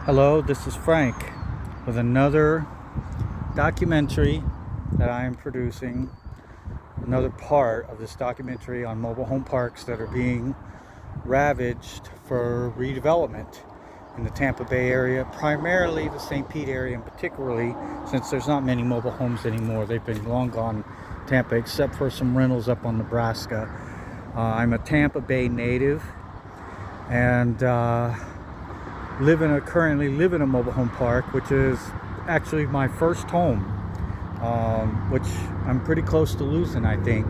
Hello, this is Frank with another documentary that I am producing, another part of this documentary on mobile home parks that are being ravaged for redevelopment in the Tampa Bay area, primarily the St. Pete area, and particularly since there's not many mobile homes anymore. They've been long gone in Tampa, except for some rentals up on Nebraska. I'm a Tampa Bay native, and currently live in a mobile home park, which is actually my first home, which I'm pretty close to losing, I think,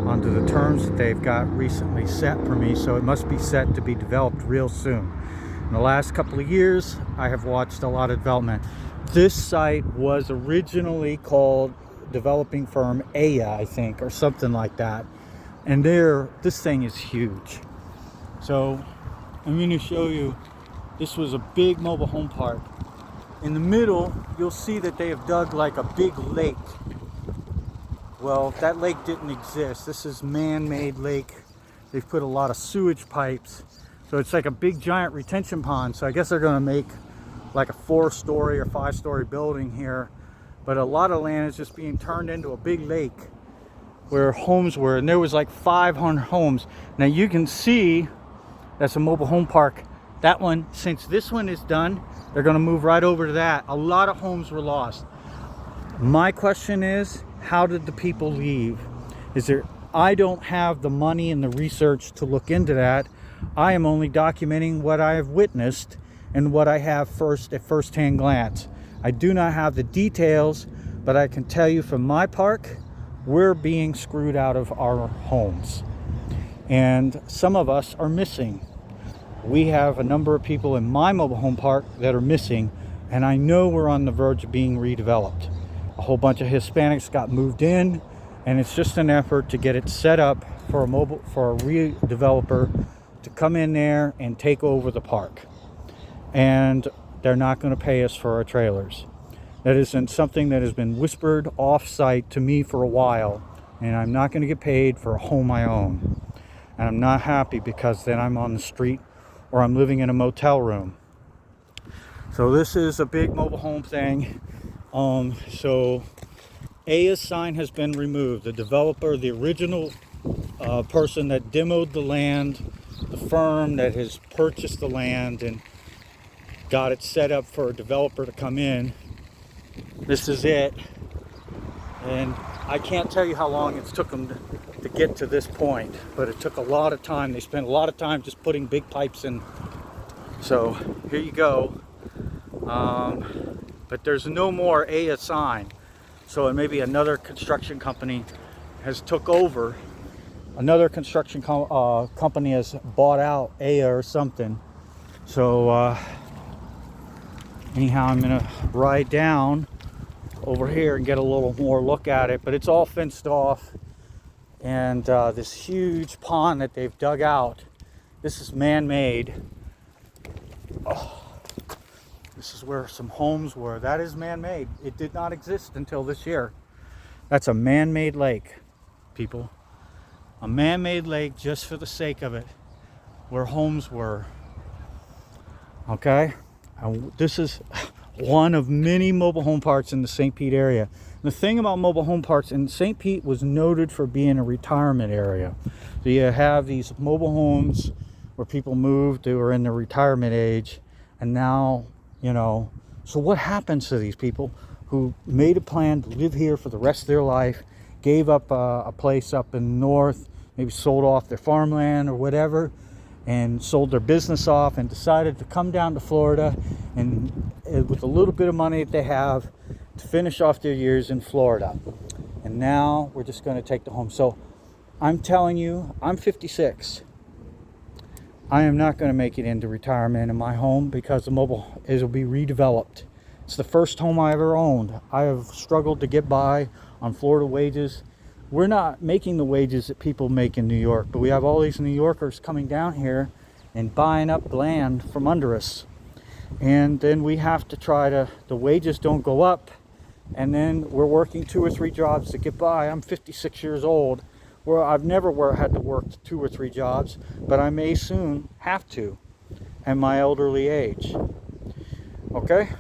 under the terms that they've got recently set for me. So it must be set to be developed real soon. In the last couple of years, I have watched a lot of development. This site was originally called developing firm Aya, I think, or something like that. And this thing is huge. So I'm going to show you. This was a big mobile home park. In the middle, you'll see that they have dug like a big lake. Well, that lake didn't exist. This is man-made lake. They've put a lot of sewage pipes. So it's like a big giant retention pond. So I guess they're gonna make like a 4-story or 5-story building here. But a lot of land is just being turned into a big lake where homes were. And there was like 500 homes. Now you can see that's a mobile home park. That one, since this one is done, they're going to move right over to that. A lot of homes were lost. My question is, how did the people leave? I don't have the money and the research to look into that. I am only documenting what I have witnessed and what I have at first-hand glance. I do not have the details, but I can tell you from my park, we're being screwed out of our homes. And some of us are missing. We have a number of people in my mobile home park that are missing, and I know we're on the verge of being redeveloped. A whole bunch of Hispanics got moved in, and it's just an effort to get it set up for a redeveloper to come in there and take over the park. And they're not going to pay us for our trailers. That isn't something that has been whispered off-site to me for a while, and I'm not going to get paid for a home I own. And I'm not happy because then I'm on the street or I'm living in a motel room. So this is a big mobile home thing. So Aya's sign has been removed. The developer, the original person that demoed the land, the firm that has purchased the land and got it set up for a developer to come in, this is it. And I can't tell you how long it's took them to get to this point, but it took a lot of time. They spent a lot of time just putting big pipes in. So here you go. But there's no more Aya sign. So maybe another construction company has took over. Another construction company has bought out Aya or something. So anyhow, I'm gonna ride down over here and get a little more look at it, but it's all fenced off. And this huge pond that they've dug out, this is man-made. Oh, this is where some homes were. That is man-made. It did not exist until this year. That's a man-made lake, people. A man-made lake just for the sake of it, where homes were. Okay? And this is one of many mobile home parks in the St. Pete area. The thing about mobile home parks, and St. Pete was noted for being a retirement area. So you have these mobile homes where people moved who are in the retirement age, and now, so what happens to these people who made a plan to live here for the rest of their life, gave up a place up in the north, maybe sold off their farmland or whatever, and sold their business off and decided to come down to Florida and with a little bit of money that they have to finish off their years in Florida. And now we're just going to take the home. So I'm telling you, I'm 56. I am not going to make it into retirement in my home because it will be redeveloped. It's the first home I ever owned. I have struggled to get by on Florida wages. We're not making the wages that people make in New York, but we have all these New Yorkers coming down here and buying up land from under us. And then we have to the wages don't go up, and then we're working 2 or 3 jobs to get by. I'm 56 years old. Well, I've never had to work 2 or 3 jobs, but I may soon have to at my elderly age. Okay.